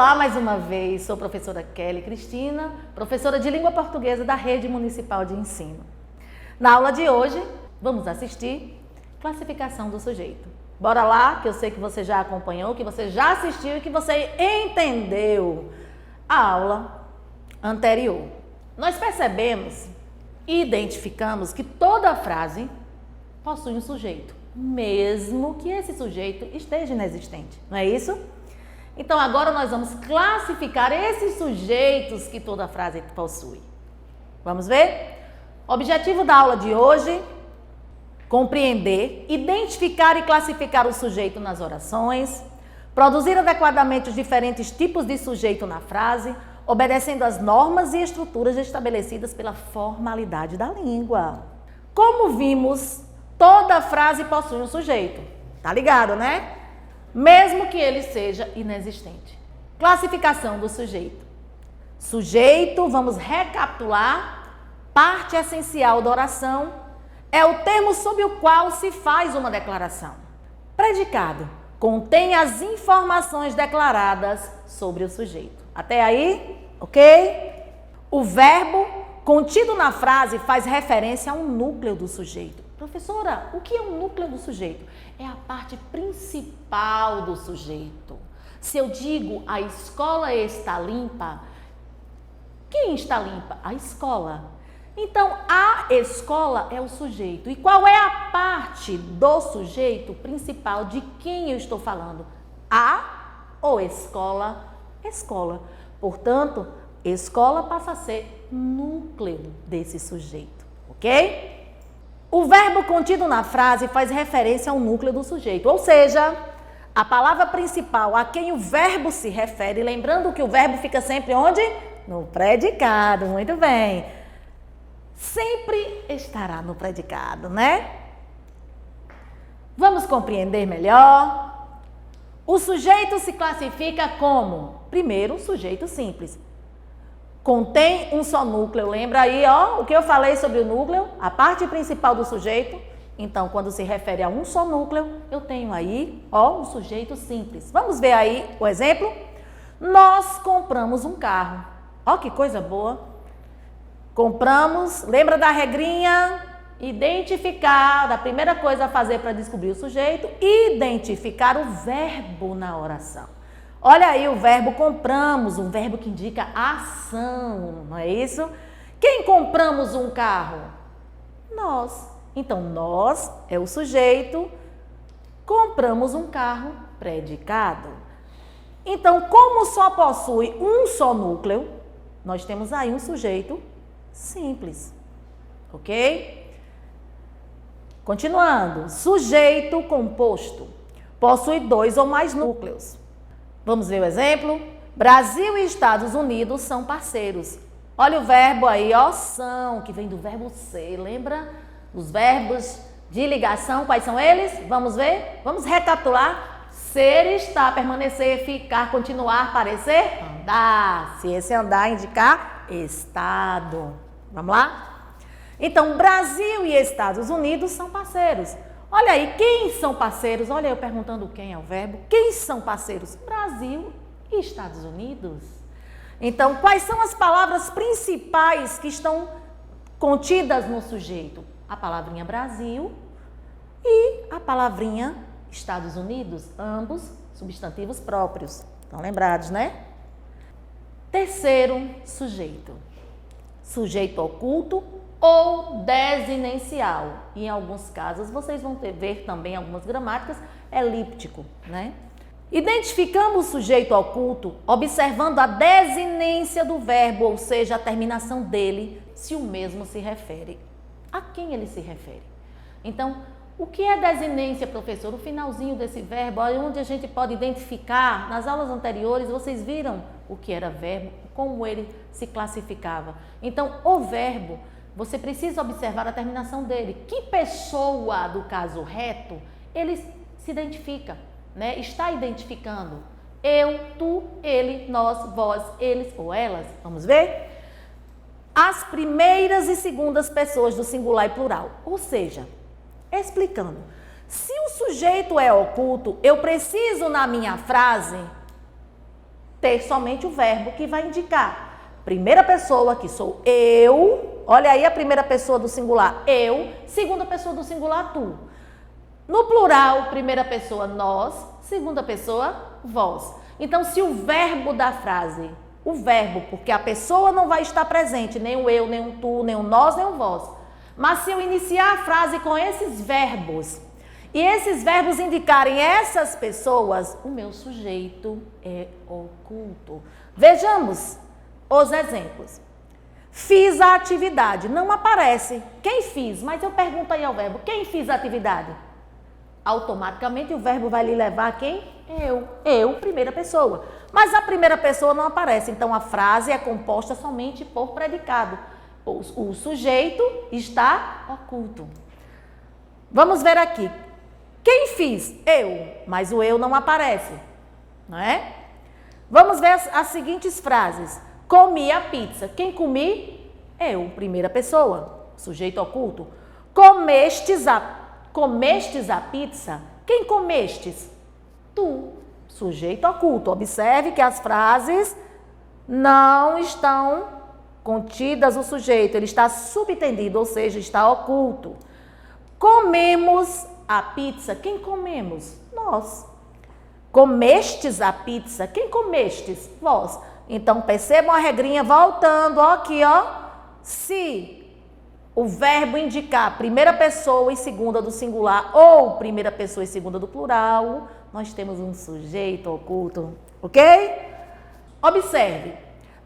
Olá mais uma vez, sou a professora Kelly Cristina, professora de língua portuguesa da Rede Municipal de Ensino. Na aula de hoje, vamos assistir classificação do sujeito. Bora lá, que eu sei que você já acompanhou, que você já assistiu e que você entendeu a aula anterior. Nós percebemos e identificamos que toda frase possui um sujeito, mesmo que esse sujeito esteja inexistente, não é isso? Então, agora nós vamos classificar esses sujeitos que toda frase possui. Vamos ver? Objetivo da aula de hoje: compreender, identificar e classificar o sujeito nas orações, produzir adequadamente os diferentes tipos de sujeito na frase, obedecendo às normas e estruturas estabelecidas pela formalidade da língua. Como vimos, toda frase possui um sujeito. Tá ligado, né? Mesmo que ele seja inexistente. Classificação do sujeito. Sujeito, vamos recapitular, parte essencial da oração, é o termo sob o qual se faz uma declaração. Predicado, contém as informações declaradas sobre o sujeito. Até aí, ok? O verbo contido na frase faz referência a um núcleo do sujeito. Professora, o que é um núcleo do sujeito? É a parte principal do sujeito. Se eu digo a escola está limpa, quem está limpa? A escola. Então, a escola é o sujeito. E qual é a parte do sujeito principal de quem eu estou falando? A ou escola? Escola. Portanto, escola passa a ser núcleo desse sujeito, ok? O verbo contido na frase faz referência ao núcleo do sujeito, ou seja, a palavra principal a quem o verbo se refere, lembrando que o verbo fica sempre onde? No predicado, muito bem. Sempre estará no predicado, né? Vamos compreender melhor. O sujeito se classifica como, primeiro, sujeito simples. Contém um só núcleo. Lembra aí, ó, o que eu falei sobre o núcleo? A parte principal do sujeito. Então, quando se refere a um só núcleo, eu tenho aí, ó, um sujeito simples. Vamos ver aí o exemplo? Nós compramos um carro. Ó, que coisa boa. Compramos, lembra da regrinha? Identificar, a primeira coisa a fazer para descobrir o sujeito, identificar o verbo na oração. Olha aí o verbo compramos, um verbo que indica ação, não é isso? Quem compramos um carro? Nós. Então, nós é o sujeito, compramos um carro, predicado. Então, como só possui um só núcleo, nós temos aí um sujeito simples, ok? Continuando, sujeito composto, possui dois ou mais núcleos. Vamos ver o exemplo? Brasil e Estados Unidos são parceiros. Olha o verbo aí, ó, são, que vem do verbo ser. Lembra os verbos de ligação? Quais são eles? Vamos ver? Vamos recapitular. Ser, estar, permanecer, ficar, continuar, parecer, andar. Se esse andar indicar estado. Vamos lá? Então, Brasil e Estados Unidos são parceiros. Olha aí, quem são parceiros? Olha eu perguntando quem é o verbo. Quem são parceiros? Brasil e Estados Unidos. Então, quais são as palavras principais que estão contidas no sujeito? A palavrinha Brasil e a palavrinha Estados Unidos, ambos substantivos próprios. Estão lembrados, né? Terceiro sujeito. Sujeito oculto ou desinencial. E em alguns casos, vocês vão ver também algumas gramáticas, elíptico, né? Identificamos o sujeito oculto observando a desinência do verbo, ou seja, a terminação dele, se o mesmo se refere. A quem ele se refere? Então, o que é desinência, professor? O finalzinho desse verbo, onde a gente pode identificar, nas aulas anteriores, vocês viram o que era verbo, como ele se classificava. Então, o verbo, você precisa observar a terminação dele. Que pessoa do caso reto, ele se identifica, né? Está identificando. Eu, tu, ele, nós, vós, eles ou elas. Vamos ver? As primeiras e segundas pessoas do singular e plural. Ou seja, explicando. Se o sujeito é oculto, eu preciso na minha frase ter somente o verbo que vai indicar. Primeira pessoa, que sou eu. Olha aí a primeira pessoa do singular, eu. Segunda pessoa do singular, tu. No plural, primeira pessoa, nós. Segunda pessoa, vós. Então, se o verbo da frase, o verbo, porque a pessoa não vai estar presente, nem o eu, nem o tu, nem o nós, nem o vós. Mas se eu iniciar a frase com esses verbos, e esses verbos indicarem essas pessoas, o meu sujeito é oculto. Vejamos os exemplos. Fiz a atividade, não aparece. Quem fiz? Mas eu pergunto aí ao verbo, quem fiz a atividade? Automaticamente o verbo vai lhe levar a quem? Eu, primeira pessoa. Mas a primeira pessoa não aparece, então a frase é composta somente por predicado. O sujeito está oculto. Vamos ver aqui. Quem fiz? Eu, mas o eu não aparece, não é? Vamos ver as seguintes frases. Comi a pizza. Quem comi? Eu, primeira pessoa, sujeito oculto. Comestes a pizza? Quem comestes? Tu, sujeito oculto. Observe que as frases não estão contidas o sujeito, ele está subtendido, ou seja, está oculto. Comemos a pizza? Quem comemos? Nós. Comestes a pizza? Quem comestes? Vós. Então, percebam a regrinha voltando, ó, aqui, ó. Se o verbo indicar primeira pessoa e segunda do singular ou primeira pessoa e segunda do plural, nós temos um sujeito oculto, ok? Observe,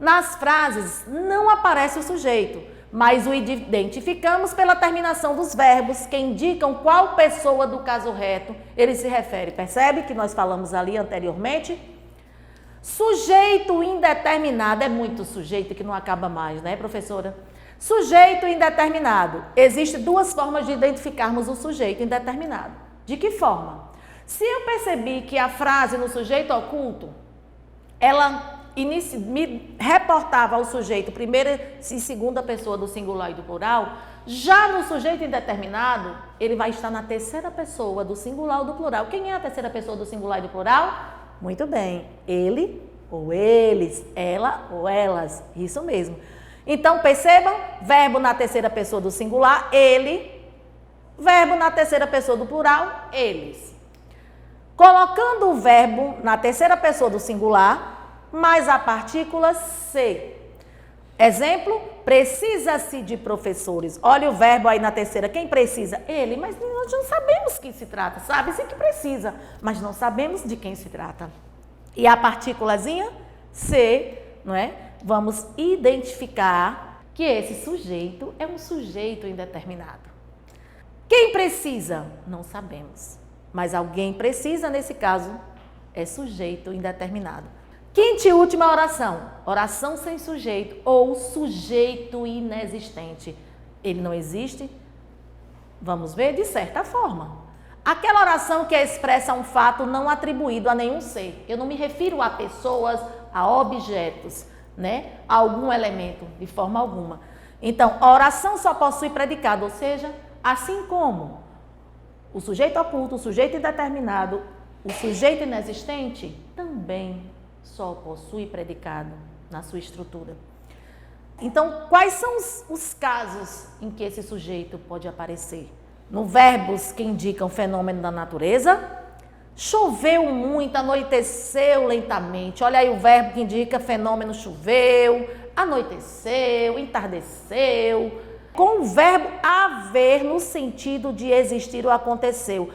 nas frases não aparece o sujeito, mas o identificamos pela terminação dos verbos que indicam qual pessoa do caso reto ele se refere. Percebe que nós falamos ali anteriormente? Sujeito indeterminado, é muito sujeito que não acaba mais, né, professora? Sujeito indeterminado. Existem duas formas de identificarmos o sujeito indeterminado. De que forma? Se eu percebi que a frase no sujeito oculto, ela me reportava ao sujeito primeira e segunda pessoa do singular e do plural, já no sujeito indeterminado, ele vai estar na terceira pessoa do singular ou do plural. Quem é a terceira pessoa do singular e do plural? Muito bem, ele ou eles, ela ou elas, isso mesmo. Então, percebam, verbo na terceira pessoa do singular, ele, verbo na terceira pessoa do plural, eles. Colocando o verbo na terceira pessoa do singular, mais a partícula se. Exemplo, precisa-se de professores. Olha o verbo aí na terceira, quem precisa? Ele, mas nós não sabemos quem se trata, sabe-se que precisa, mas não sabemos de quem se trata. E a partículazinha se, não é? Vamos identificar que esse sujeito é um sujeito indeterminado. Quem precisa? Não sabemos, mas alguém precisa, nesse caso, é sujeito indeterminado. Quinta e última oração, oração sem sujeito ou sujeito inexistente. Ele não existe? Vamos ver de certa forma. Aquela oração que expressa um fato não atribuído a nenhum ser. Eu não me refiro a pessoas, a objetos, né? A algum elemento, de forma alguma. Então, a oração só possui predicado, ou seja, assim como o sujeito oculto, o sujeito indeterminado, o sujeito inexistente, também só possui predicado na sua estrutura. Então, quais são os casos em que esse sujeito pode aparecer? No verbos que indicam fenômeno da natureza, choveu muito, anoiteceu lentamente. Olha aí o verbo que indica fenômeno choveu, anoiteceu, entardeceu. Com o verbo haver no sentido de existir ou aconteceu.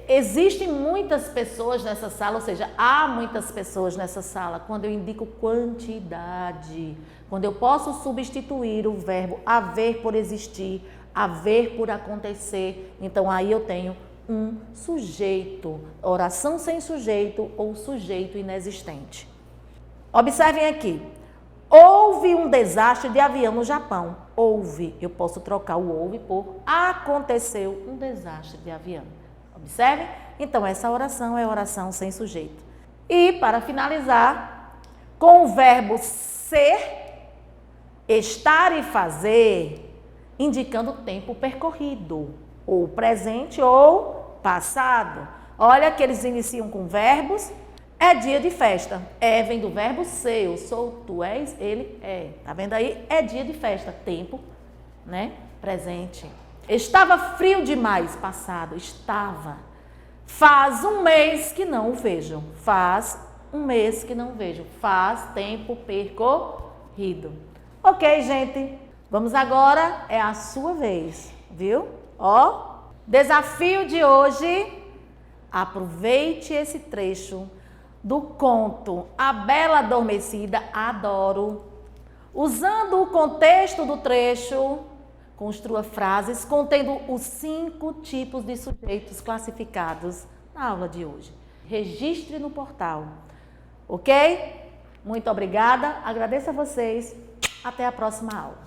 Existem muitas pessoas nessa sala, ou seja, há muitas pessoas nessa sala, quando eu indico quantidade, quando eu posso substituir o verbo haver por existir, haver por acontecer, então aí eu tenho um sujeito, oração sem sujeito ou sujeito inexistente. Observem aqui, houve um desastre de avião no Japão. Houve, eu posso trocar o houve por aconteceu um desastre de avião. Observe? Então, essa oração é oração sem sujeito. E, para finalizar, com o verbo ser, estar e fazer, indicando o tempo percorrido, ou presente ou passado. Olha que eles iniciam com verbos É dia de festa. É vem do verbo ser. Eu sou, tu és, ele é. Tá vendo aí? É dia de festa. Tempo, né? Presente. Estava frio demais, passado. Estava. Faz um mês que não o vejo. Faz um mês que não vejo. Faz tempo percorrido. Ok, gente. Vamos agora. É a sua vez. Viu? Ó. Desafio de hoje. Aproveite esse trecho do conto A Bela Adormecida, adoro. Usando o contexto do trecho, construa frases contendo os 5 tipos de sujeitos classificados na aula de hoje. Registre no portal, ok? Muito obrigada, agradeço a vocês. Até a próxima aula.